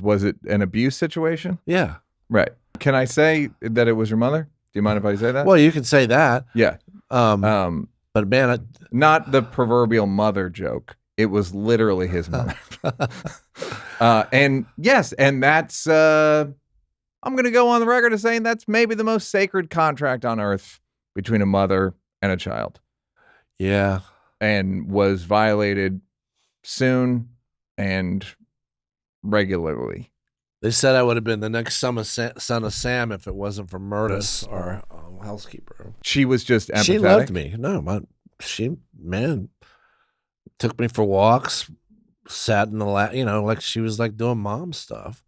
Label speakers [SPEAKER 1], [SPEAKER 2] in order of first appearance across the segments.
[SPEAKER 1] Was it an abuse situation?
[SPEAKER 2] Yeah.
[SPEAKER 1] Right. Can I say that it was your mother? Do you mind if I say that?
[SPEAKER 2] Well, you can say that.
[SPEAKER 1] Yeah.
[SPEAKER 2] But man,
[SPEAKER 1] not the proverbial mother joke. It was literally his mother. And yes, and that's, I'm going to go on the record as saying that's maybe the most sacred contract on earth between a mother and a child.
[SPEAKER 2] Yeah.
[SPEAKER 1] And was violated soon and regularly.
[SPEAKER 2] They said I would have been the next son of Sam if it wasn't for Murtis, our housekeeper.
[SPEAKER 1] She was just empathetic.
[SPEAKER 2] She loved me. No, she took me for walks, sat in the lap, like she was like doing mom stuff.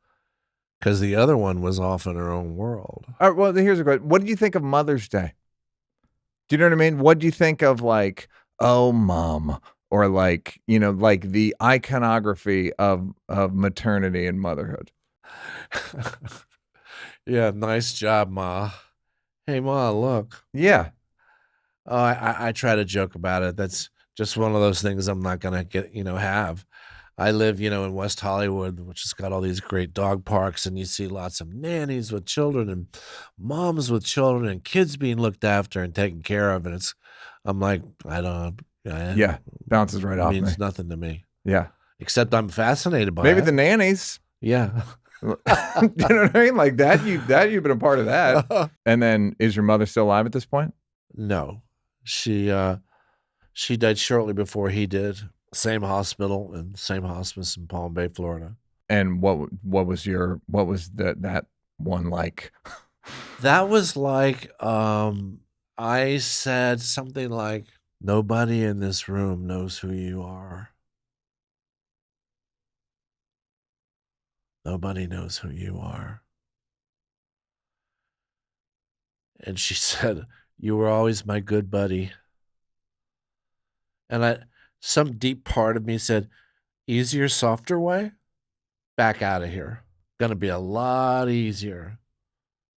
[SPEAKER 2] Because the other one was off in her own world.
[SPEAKER 1] All right, well, here's a question. What do you think of Mother's Day? Do you know what I mean? What do you think of like, oh, mom, or like, like the iconography of maternity and motherhood?
[SPEAKER 2] Yeah, nice job, Ma. Hey, Ma, look.
[SPEAKER 1] Yeah.
[SPEAKER 2] Oh, I try to joke about it. That's just one of those things I'm not gonna get, have. I live, in West Hollywood, which has got all these great dog parks, and you see lots of nannies with children and moms with children and kids being looked after and taken care of. And I'm like, I don't.
[SPEAKER 1] Yeah, bounces right off me.
[SPEAKER 2] It means nothing to me.
[SPEAKER 1] Yeah.
[SPEAKER 2] Except I'm fascinated by
[SPEAKER 1] maybe
[SPEAKER 2] it.
[SPEAKER 1] The nannies.
[SPEAKER 2] Yeah.
[SPEAKER 1] You know what I mean? Like that, you've been a part of that. And then, is your mother still alive at this point?
[SPEAKER 2] No. She died shortly before he did. Same hospital and same hospice in Palm Bay, Florida.
[SPEAKER 1] And what was that one like?
[SPEAKER 2] That was like, I said something like, nobody in this room knows who you are. Nobody knows who you are. And she said, you were always my good buddy. And some deep part of me said, easier, softer way? Back out of here. Gonna be a lot easier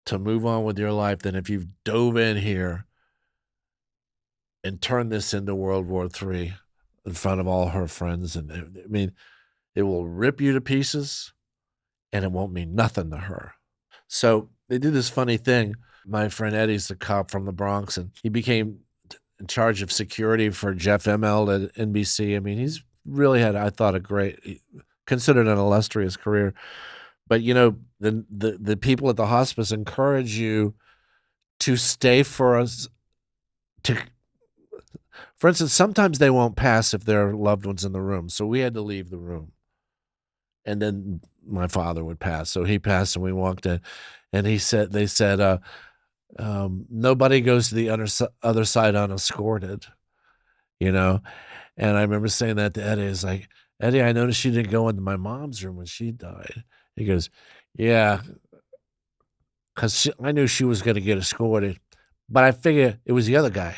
[SPEAKER 2] to move on with your life than if you've dove in here and turned this into World War III in front of all her friends. And I mean, it will rip you to pieces and it won't mean nothing to her. So they did this funny thing. My friend Eddie's a cop from the Bronx, and he became in charge of security for Jeff Immelt at NBC. I mean, he's really had, I thought, considered an illustrious career. But, the people at the hospice encourage you to stay for us. For instance, sometimes they won't pass if their loved one's in the room. So we had to leave the room. And then my father would pass. So he passed and we walked in. And they said, nobody goes to the other side unescorted, And I remember saying that to Eddie. It's like, Eddie, I noticed you didn't go into my mom's room when she died. He goes, yeah, because I knew she was going to get escorted, but I figured it was the other guy.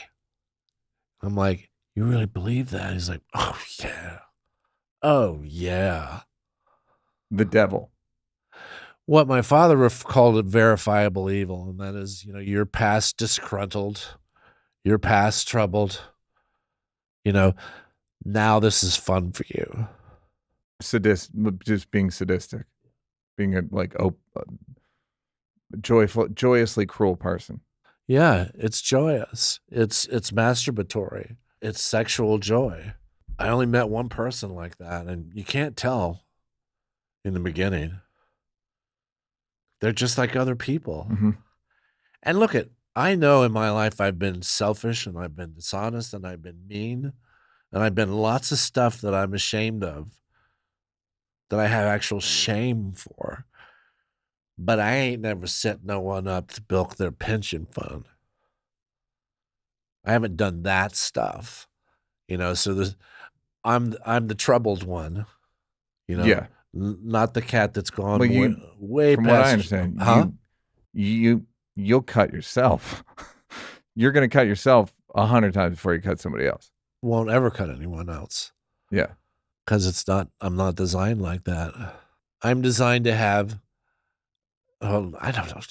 [SPEAKER 2] I'm like, you really believe that? He's like, oh, yeah. Oh, yeah.
[SPEAKER 1] The devil.
[SPEAKER 2] What my father called it verifiable evil, and that is, you're past disgruntled, you're past troubled, now this is fun for you.
[SPEAKER 1] Just being sadistic, being a joyously cruel person.
[SPEAKER 2] Yeah, it's joyous. It's masturbatory. It's sexual joy. I only met one person like that, and you can't tell in the beginning. They're just like other people.
[SPEAKER 1] Mm-hmm.
[SPEAKER 2] And look, I know in my life I've been selfish and I've been dishonest and I've been mean and I've been lots of stuff that I'm ashamed of, that I have actual shame for. But I ain't never set no one up to bilk their pension fund. I haven't done that stuff, so I'm the troubled one,
[SPEAKER 1] Yeah.
[SPEAKER 2] Not the cat that's gone
[SPEAKER 1] way
[SPEAKER 2] from
[SPEAKER 1] past. From what I understand,
[SPEAKER 2] huh?
[SPEAKER 1] You'll cut yourself. You're going to cut yourself 100 times before you cut somebody else.
[SPEAKER 2] Won't ever cut anyone else.
[SPEAKER 1] Yeah.
[SPEAKER 2] Because I'm not designed like that. I'm designed to have, I don't know.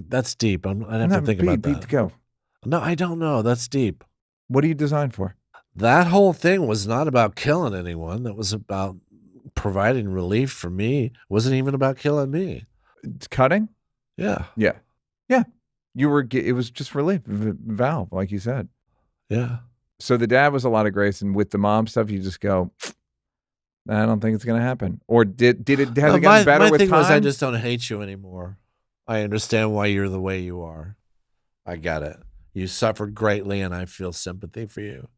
[SPEAKER 2] That's deep. I'd have to think about that.
[SPEAKER 1] Beat to go.
[SPEAKER 2] No, I don't know. That's deep.
[SPEAKER 1] What are you designed for?
[SPEAKER 2] That whole thing was not about killing anyone. That was about providing relief for me. It wasn't even about killing me.
[SPEAKER 1] It's cutting?
[SPEAKER 2] Yeah.
[SPEAKER 1] Yeah. It was just relief, valve, like you said.
[SPEAKER 2] Yeah.
[SPEAKER 1] So the dad was a lot of grace, and with the mom stuff, you just go, I don't think it's going to happen. Or has it gotten better
[SPEAKER 2] my
[SPEAKER 1] with
[SPEAKER 2] thing
[SPEAKER 1] time?
[SPEAKER 2] was, I just don't hate you anymore. I understand why you're the way you are. I get it. You suffered greatly, and I feel sympathy for you.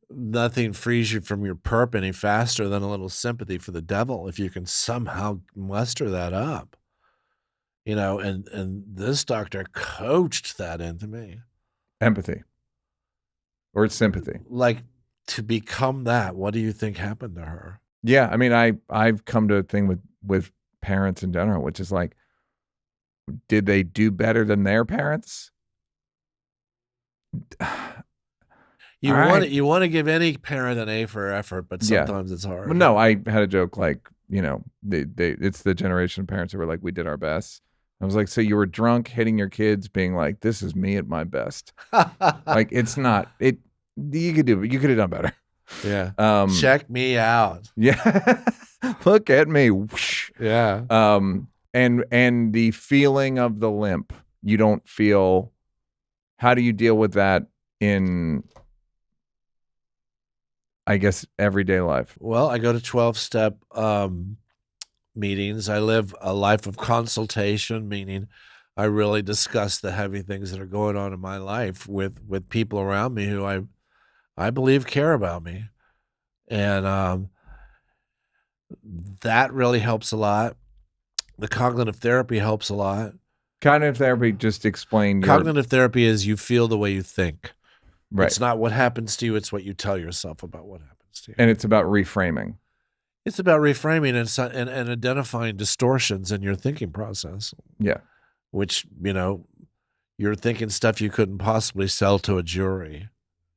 [SPEAKER 2] Nothing frees you from your perp any faster than a little sympathy for the devil, if you can somehow muster that up. And this doctor coached that into me.
[SPEAKER 1] Empathy. Or it's sympathy.
[SPEAKER 2] Like, to become that, what do you think happened to her?
[SPEAKER 1] Yeah, I mean, I've come to a thing with parents in general, which is like, did they do better than their parents?
[SPEAKER 2] You want to give any parent an A for effort, but sometimes it's hard.
[SPEAKER 1] Well, no, I had a joke like, it's the generation of parents who were like, we did our best. I was like, so you were drunk hitting your kids, being like, this is me at my best. Like, it's not it. You could have done better.
[SPEAKER 2] Yeah. Check me out.
[SPEAKER 1] Yeah. Look at me. Whoosh.
[SPEAKER 2] Yeah.
[SPEAKER 1] And the feeling of the limp, you don't feel. How do you deal with that in, I guess, everyday life?
[SPEAKER 2] Well, I go to 12-step meetings. I live a life of consultation, meaning I really discuss the heavy things that are going on in my life with people around me who I believe care about me. And that really helps a lot. The cognitive therapy helps a lot.
[SPEAKER 1] Cognitive therapy, just explain.
[SPEAKER 2] Cognitive therapy is you feel the way you think.
[SPEAKER 1] Right.
[SPEAKER 2] It's not what happens to you, it's what you tell yourself about what happens to you.
[SPEAKER 1] And it's about reframing.
[SPEAKER 2] It's about reframing and identifying distortions in your thinking process.
[SPEAKER 1] Yeah.
[SPEAKER 2] Which, you're thinking stuff you couldn't possibly sell to a jury,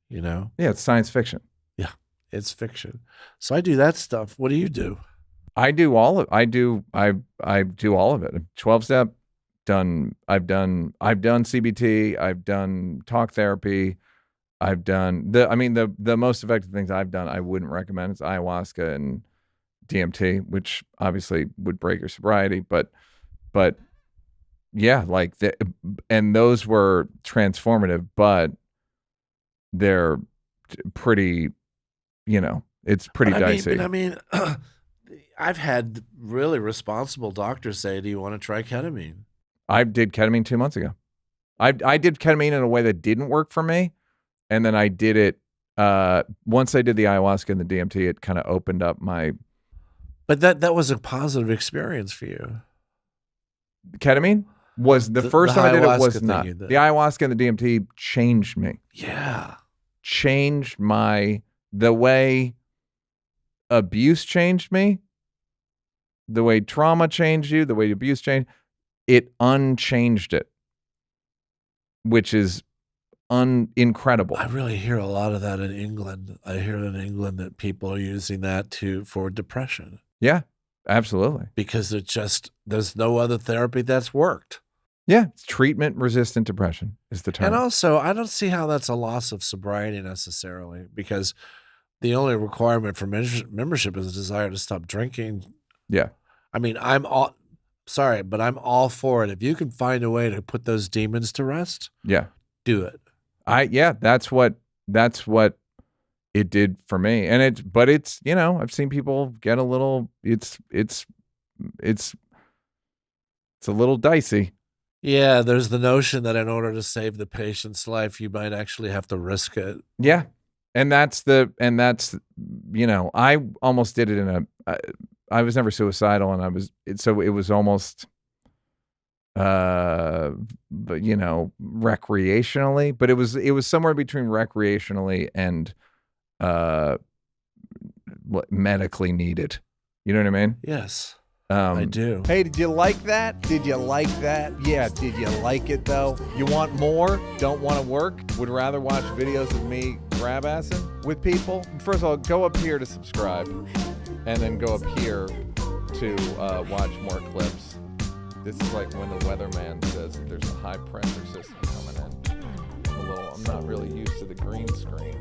[SPEAKER 1] Yeah, it's science fiction.
[SPEAKER 2] Yeah, it's fiction. So I do that stuff. What do you do?
[SPEAKER 1] I do all of I do all of it. 12-step I've done CBT, I've done talk therapy, I've done the most effective things I've done I wouldn't recommend. It's ayahuasca and DMT, which obviously would break your sobriety, but yeah, and those were transformative, but they're pretty, it's pretty dicey.
[SPEAKER 2] I've had really responsible doctors say, do you want to try ketamine?
[SPEAKER 1] I did ketamine 2 months ago. I did ketamine in a way that didn't work for me. And then I did it, once I did the ayahuasca and the DMT, it kind of opened up my.
[SPEAKER 2] But that was a positive experience for you.
[SPEAKER 1] Ketamine was the first time I did it was not.
[SPEAKER 2] Did.
[SPEAKER 1] The ayahuasca and the DMT changed me.
[SPEAKER 2] Yeah.
[SPEAKER 1] Changed the way abuse changed me, the way trauma changed you, the way abuse changed. It unchanged it, which is incredible.
[SPEAKER 2] I really hear a lot of that in England. I hear in England that people are using that for depression.
[SPEAKER 1] Yeah, absolutely.
[SPEAKER 2] Because there's no other therapy that's worked.
[SPEAKER 1] Yeah, treatment-resistant depression is the term.
[SPEAKER 2] And also, I don't see how that's a loss of sobriety necessarily, because the only requirement for membership is a desire to stop drinking.
[SPEAKER 1] Yeah.
[SPEAKER 2] I mean, I'm all for it. If you can find a way to put those demons to rest,
[SPEAKER 1] yeah, do
[SPEAKER 2] it.
[SPEAKER 1] That's what it did for me. And it's I've seen people get a little. It's a little dicey.
[SPEAKER 2] Yeah, there's the notion that in order to save the patient's life, you might actually have to risk it.
[SPEAKER 1] Yeah. And that's I almost did it I was never suicidal, and it was almost, recreationally, but it was somewhere between recreationally and, medically needed. You know what I mean?
[SPEAKER 2] Yes. I do.
[SPEAKER 1] Hey, did you like that? Did you like that? Yeah, did you like it though? You want more? Don't want to work? Would rather watch videos of me grab-assing with people? First of all, go up here to subscribe, and then go up here to watch more clips. This is like when the weatherman says that there's a high pressure system coming in. I'm not really used to the green screen.